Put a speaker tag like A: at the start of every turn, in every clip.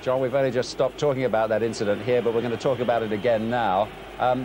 A: John, we've only just stopped talking about that incident here, but we're going to talk about it again now.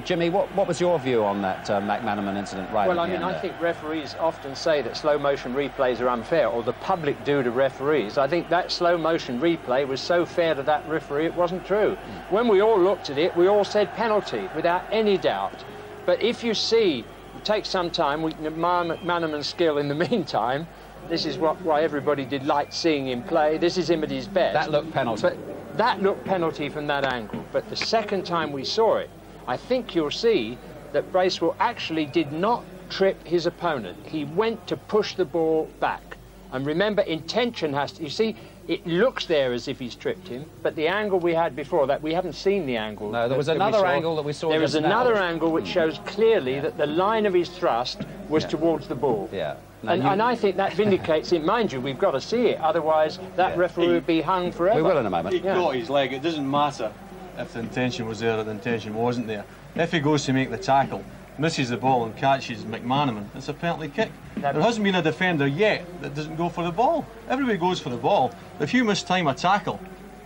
A: Jimmy, what was your view on that McManaman incident right
B: Well,
A: at the end
B: I
A: there?
B: think referees often say that slow-motion replays are unfair, or the public do to referees. I think that slow-motion replay was so fair to that referee, it wasn't true. When we all looked at it, we all said penalty, without any doubt. But if you see, it takes some time, we can admire McManaman's skill in the meantime. This is why everybody did like seeing him play. This is him at his best.
A: That looked penalty.
B: But that looked penalty from that angle. But the second time we saw it, I think you'll see that Bracewell actually did not trip his opponent. He went to push the ball back. And remember, intention has to... You see, it looks there as if he's tripped him, but the angle we had before that, we haven't seen the angle.
A: No, there was another angle that we saw.
B: There was another angle which shows clearly that the line of his thrust was towards the ball.
A: Yeah.
B: And I think that vindicates it. Mind you, we've got to see it, otherwise that referee would be hung forever.
A: We will in a moment.
C: He got his leg. It doesn't matter if the intention was there or the intention wasn't there. If he goes to make the tackle, misses the ball and catches McManaman, it's a penalty kick. There hasn't been a defender yet that doesn't go for the ball. Everybody goes for the ball. If you mistime a tackle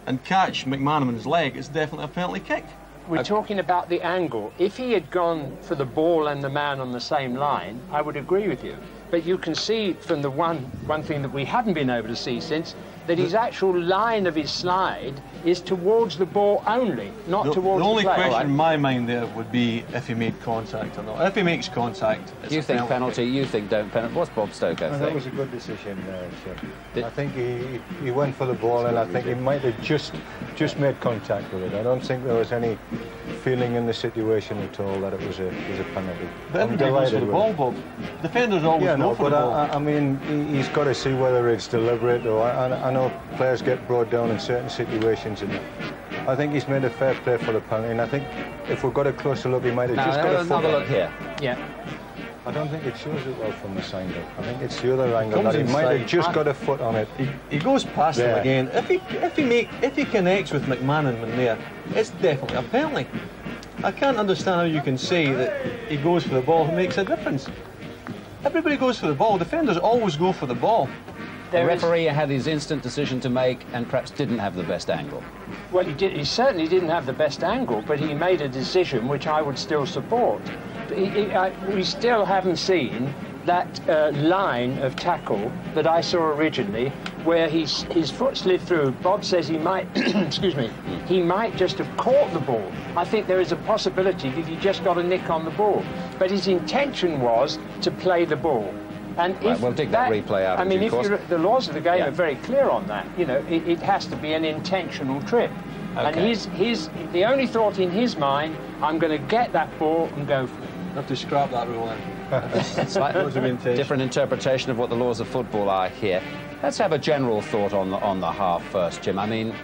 C: and catch McManaman's leg, it's definitely a penalty kick.
B: We're talking about the angle. If he had gone for the ball and the man on the same line, I would agree with you. But you can see from the one thing that we haven't been able to see since, that his actual line of his slide is towards the ball only, not towards the player.
C: The only question in my mind there would be if he made contact or not. If he makes contact, it's
A: You
C: a
A: think penalty,
C: kick.
A: you think don't penalty. What's Bob Stokoe think?
D: That was a good decision, Chip. I think he went for the ball, and I think he might have just made contact with it. I don't think there was any feeling in the situation at all that it was a penalty.
C: But everybody goes for the ball, Bob. Defenders always go for the ball.
D: I mean, he's got to see whether it's deliberate, or I know players get brought down in certain situations, and I think he's made a fair play for the penalty, and I think if we've got a closer look, he might have just got a foot.
A: Another look here.
B: Yeah.
D: I don't think it shows it well from this angle. I think it's the other angle that he might have just got a foot on it.
C: He goes past him again. If he connects with McManaman there, it's definitely a penalty. I can't understand how you can say that he goes for the ball and makes a difference. Everybody goes for the ball. Defenders always go for the ball.
A: The referee had his instant decision to make and perhaps didn't have the best angle.
B: Well, he certainly didn't have the best angle, but he made a decision which I would still support. We still haven't seen that line of tackle that I saw originally, where his foot slid through. Bob says he might, excuse me, he might just have caught the ball. I think there is a possibility that he just got a nick on the ball, but his intention was to play the ball. And if
A: we'll dig that replay out.
B: I mean, the laws of the game are very clear on that. You know, it has to be an intentional trip.
A: Okay.
B: And the only thought in his mind, I'm going to get that ball and go for it.
C: I have to scrap that rule in.
A: Slightly different interpretation of what the laws of football are here. Let's have a general thought on the half first, Jim. I mean,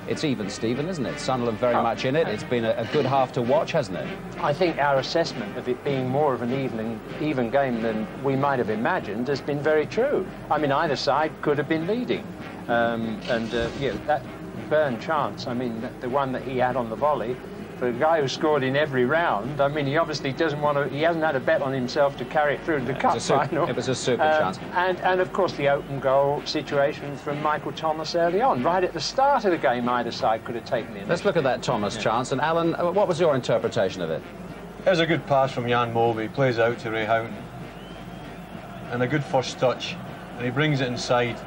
A: it's even Steven, isn't it? Sunderland very much in it. It's been a good half to watch, hasn't it?
B: I think our assessment of it being more of an even game than we might have imagined has been very true. I mean, either side could have been leading. That Burn chance, I mean, the one that he had on the volley, for a guy who scored in every round, I mean, he obviously doesn't want to, he hasn't had a bet on himself to carry it through to the cup final.
A: It was a super chance.
B: And of course the open goal situation from Michael Thomas early on. Right at the start of the game, either side could have taken it.
A: Let's look at that Thomas chance. And Alan, what was your interpretation of it?
C: It was a good pass from Jan Moby. He plays out to Ray Houghton. And a good first touch. And he brings it inside.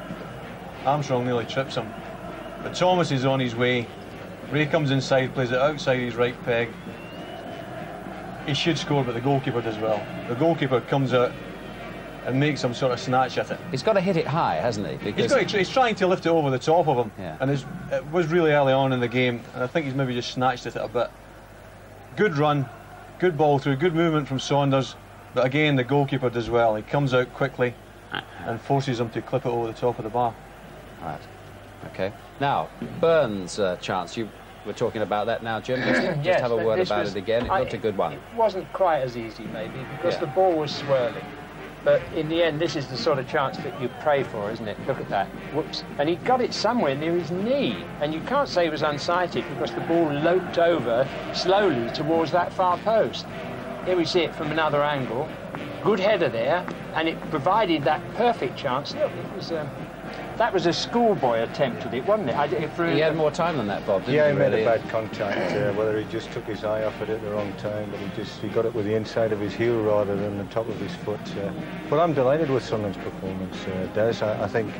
C: Armstrong nearly trips him. But Thomas is on his way. Ray comes inside, plays it outside his right peg. He should score, but the goalkeeper does well. The goalkeeper comes out and makes some sort of snatch at it.
A: He's got to hit it high, hasn't he? Because
C: he's trying to lift it over the top of him.
A: Yeah.
C: And it was really early on in the game, and I think he's maybe just snatched at it a bit. Good run, good ball through, good movement from Saunders, but again, the goalkeeper does well. He comes out quickly and forces him to clip it over the top of the bar.
A: Right. Okay. Now, Burns' chance. You were talking about that now, Jim. Just have a word about it again. It looked a good one.
B: It wasn't quite as easy, maybe, because the ball was swirling. But in the end, this is the sort of chance that you pray for, isn't it? Look at that. Whoops. And he got it somewhere near his knee. And you can't say he was unsighted because the ball loped over slowly towards that far post. Here we see it from another angle. Good header there, and it provided that perfect chance. Look, it was... That was a schoolboy attempt at it, wasn't it?
A: He had more time than that, Bob, didn't
D: yeah,
A: he?
D: he made a bad contact, whether he just took his eye off it at the wrong time, but he got it with the inside of his heel rather than the top of his foot. But I'm delighted with Sunderland's performance, Des. I think,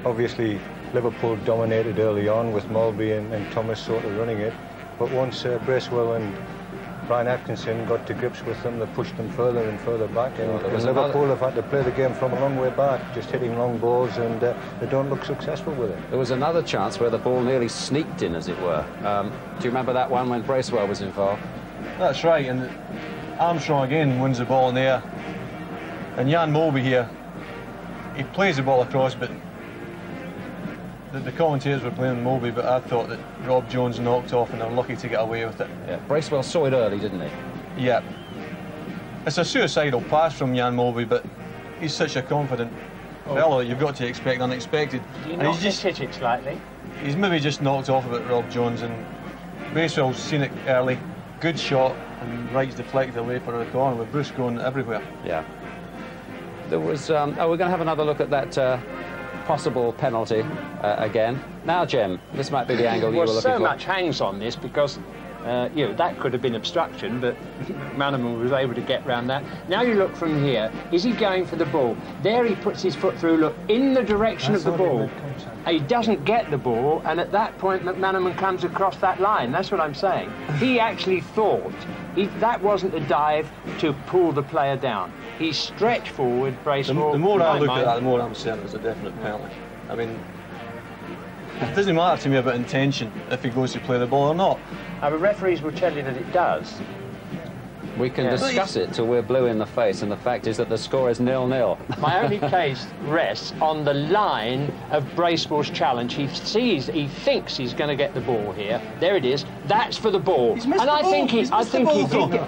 D: obviously, Liverpool dominated early on with Mulby and Thomas sort of running it, but once Bracewell and Brian Atkinson got to grips with them, they pushed them further and further back, and Liverpool have had to play the game from a long way back, just hitting long balls, and they don't look successful with it.
A: There was another chance where the ball nearly sneaked in, as it were. Do you remember that one when Bracewell was involved?
C: That's right, and Armstrong again wins the ball in the air. And Jan Mulby here, he plays the ball across, but the commentators were blaming Mulby, but I thought that Rob Jones knocked off and they're lucky to get away with it.
A: Yeah, Bracewell saw it early, didn't he?
C: Yeah. It's a suicidal pass from Jan Mulby, but he's such a confident fellow, you've got to expect unexpected.
B: Do you not just hit it slightly?
C: He's maybe just knocked off a bit, Rob Jones, and Bracewell's seen it early. Good shot, and Wright's deflected away for the corner with Bruce going everywhere.
A: Yeah. There was... we're going to have another look at that possible penalty again. Now, Jim, this might be the angle you were looking for.
B: So much hangs on this because, you know, that could have been obstruction, but Manimal was able to get round that. Now you look from here, is he going for the ball? There he puts his foot through, look, in the direction of the ball. He doesn't get the ball, and at that point McManaman comes across that line. That's what I'm saying. He actually thought that wasn't a dive to pull the player down. He stretched forward, Bracewell.
C: The more I look at that, the more I'm saying it was a definite penalty. I mean, it doesn't matter to me about intention if he goes to play the ball or not.
B: The referees will tell you that it does.
A: We can discuss it till we're blue in the face, and the fact is that the score is 0-0.
B: My only case rests on the line of Bracewell's challenge. He thinks he's going to get the ball here. There it is. That's for the ball.
C: He's missed the ball. I think he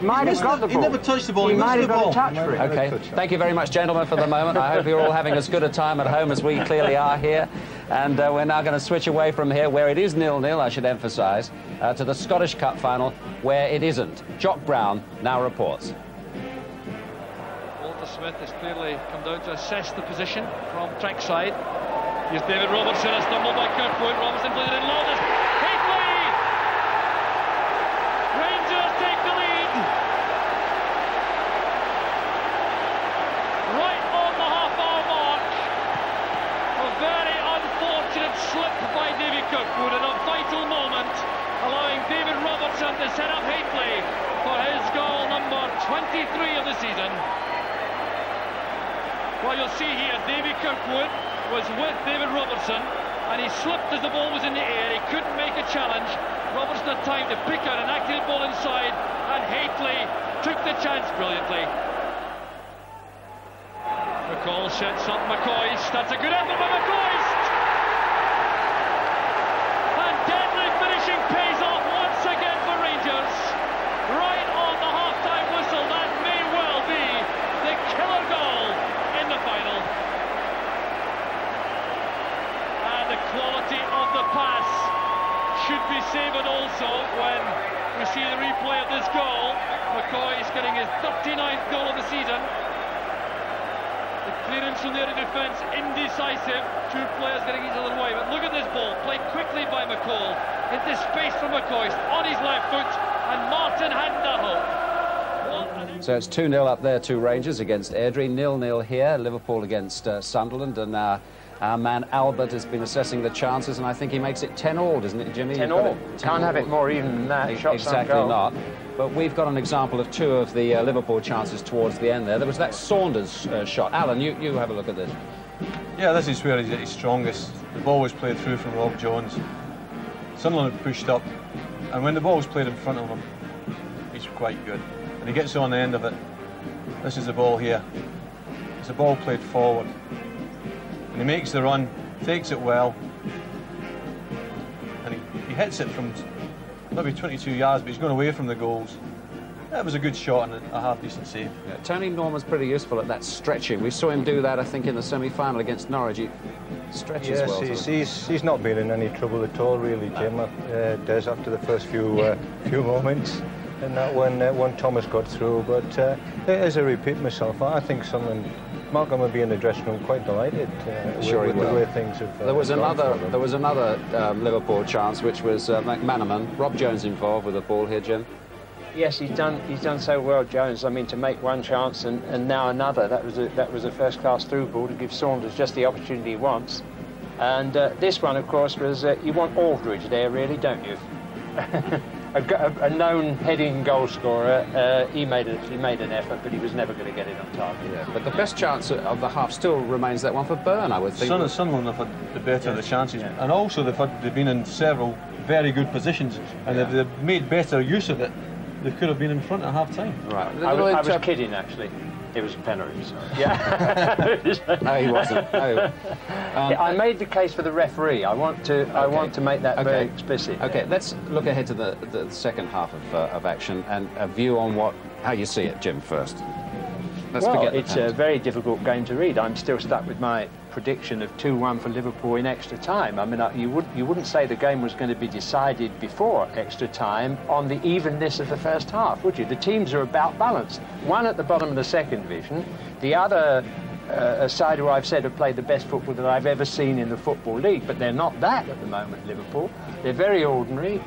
B: might have got the ball.
C: He never touched the ball.
B: He might have got a touch for it.
A: Okay. Thank you very much, gentlemen, for the moment. I hope you're all having as good a time at home as we clearly are here. And we're now going to switch away from here, where it is 0-0, I should emphasise, to the Scottish Cup final, where it isn't. Jock Brown now reports.
E: Walter Smith has clearly come down to assess the position from track side. Here's David Robertson, a stumble by Kirkwood. Robertson plays it in long. Hickley! Rangers take the lead. Right on the half-hour mark. A very unfortunate slip by Davy Kirkwood at a vital moment, allowing David Robertson to set up Hickley for his goal number 23 of the season. Well, you'll see here, Davy Kirkwood was with David Robertson, and he slipped as the ball was in the air. He couldn't make a challenge. Robertson had time to pick out an active ball inside, and Hickley took the chance brilliantly. McCall sets up McCoist. That's a good effort by McCoist. And deadly finishing pays off once again for Rangers. Right on the half-time whistle, that may well be the killer goal in the final. And the quality of the pass should be savoured also when we see the replay of this goal. McCoy is getting his 39th goal of the season. The clearance from the defence, indecisive. Two players getting each other away. But look at this ball, played quickly by McCall. Into space from McCoist on his left foot, and Martin hadn't a hope.
A: So it's 2-0 up there to Rangers against Airdrie, 0-0 here, Liverpool against Sunderland, and our man Albert has been assessing the chances, and I think he makes it 10-all, doesn't it, Jimmy?
B: 10-all. Can't have it more even than that.
A: Exactly not. But we've got an example of two of the Liverpool chances towards the end there. There was that Saunders shot. Alan, you have a look at this.
C: Yeah, this is where he's at his strongest. The ball was played through from Rob Jones. Sunderland had pushed up, and when the ball was played in front of him, he's quite good. And he gets on the end of it. This is the ball here. It's a ball played forward. And he makes the run, takes it well, and he hits it from maybe 22 yards, but he's gone away from the goals. That was a good shot and a half-decent save.
A: Yeah, Tony Norman's pretty useful at that stretching. We saw him do that, I think, in the semi-final against Norwich. He stretches well.
D: Yes, he's not been in any trouble at all, really, Jim. Does after the first few moments, and that when Thomas got through. But as I repeat myself, I think Sunderland Malcolm will be in the dressing room quite delighted with the way things have.
A: There was another Liverpool chance, which was McManaman. Rob Jones involved with the ball here, Jim.
B: Yes, he's done so well, Jones. I mean, to make one chance and now another. That was a first-class through ball to give Saunders just the opportunity he wants. And this one, of course, was you want Aldridge there, really, don't you? a known heading goal scorer. He made an effort, but he was never going to get it on target.
A: Yeah, but the best chance of the half still remains that one for Byrne, I would think.
C: Sunderland have had the better of the chances, and also they've been in several very good positions, and they've made better use of it. They could have been in front at half-time.
B: Right. I was kidding, actually. It was a penalty, sorry. Yeah.
A: No, he wasn't. No.
B: I made the case for the referee. I want to make that very explicit.
A: Okay, let's look ahead to the second half of action and a view on how you see it, Jim, first.
B: It's a very difficult game to read. I'm still stuck with my prediction of 2-1 for Liverpool in extra time. I mean, you wouldn't say the game was going to be decided before extra time on the evenness of the first half, would you? The teams are about balanced. One at the bottom of the second division, the other a side who I've said have played the best football that I've ever seen in the Football League, but they're not that at the moment, Liverpool. They're very ordinary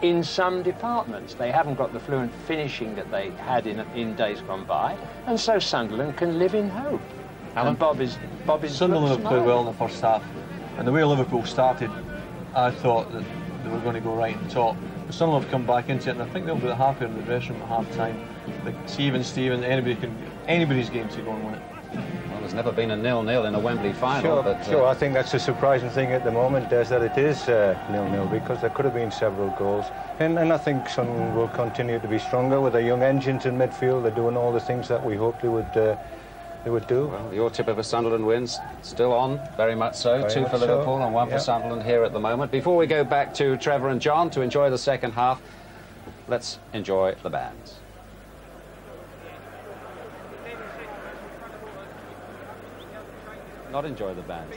B: in some departments. They haven't got the fluent finishing that they had in days gone by, and so Sunderland can live in hope.
A: Alan?
B: And Bob is
C: Sunderland have played well in the first half, and the way Liverpool started, I thought that they were going to go right on top. But Sunderland have come back into it, and I think they'll be happier in the dressing room at half-time. Like Steven, anybody's game to go and win it.
A: Well, there's never been a 0-0 in a Wembley final.
D: Sure, I think that's a surprising thing at the moment, Des, that it is 0-0, because there could have been several goals. And I think Sunderland will continue to be stronger with their young engines in midfield. They're doing all the things that we hoped they would do.
A: Well, your tip of a Sunderland wins still on, very much so. Two for Liverpool and one for Sunderland here at the moment. Before we go back to Trevor and John to enjoy the second half, let's enjoy the bands. Not enjoy the bands.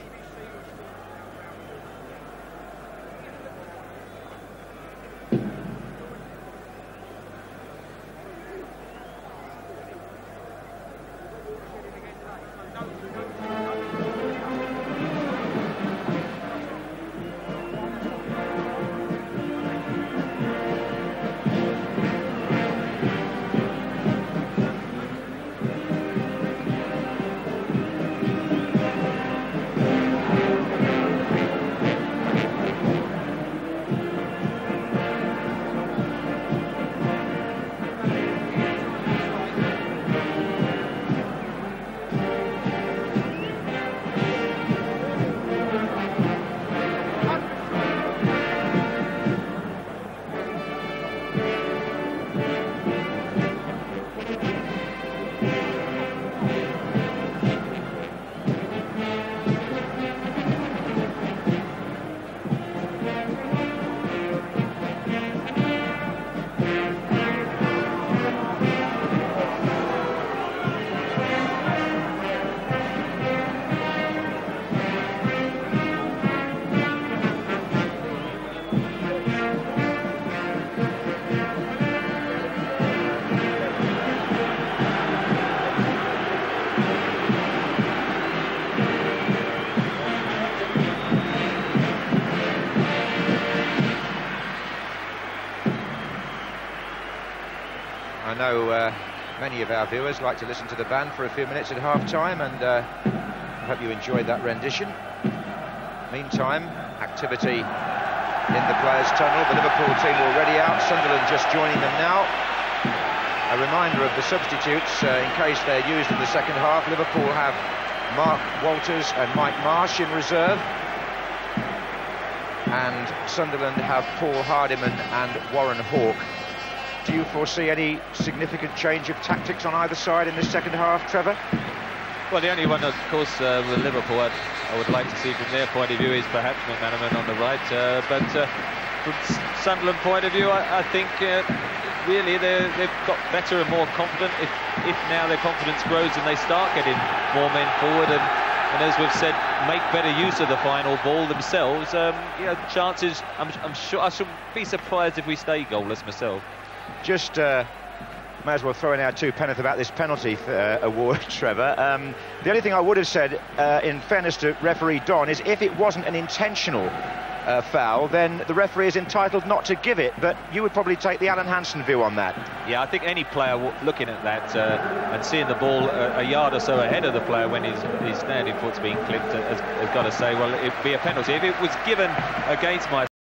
F: I know many of our viewers like to listen to the band for a few minutes at half-time, and I hope you enjoyed that rendition. Meantime, activity in the players' tunnel. The Liverpool team already out, Sunderland just joining them now. A reminder of the substitutes in case they're used in the second half. Liverpool have Mark Walters and Mike Marsh in reserve, and Sunderland have Paul Hardiman and Warren Hawke. Do you foresee any significant change of tactics on either side in this second half, Trevor?
E: Well, the only one, of course, with Liverpool, I would like to see from their point of view is perhaps McManaman on the right. But from Sunderland point of view, I think really they've got better and more confident. If now their confidence grows and they start getting more men forward and as we've said, make better use of the final ball themselves, chances, I'm sure I shouldn't be surprised if we stay goalless myself.
F: Just May as well throw in our two penneth about this penalty award, Trevor. The only thing I would have said, in fairness to referee Don, is if it wasn't an intentional foul, then the referee is entitled not to give it, but you would probably take the Alan Hansen view on that.
G: Yeah, I think any player looking at that and seeing the ball a yard or so ahead of the player when his standing foot's being clipped has got to say, well, it'd be a penalty. If it was given against my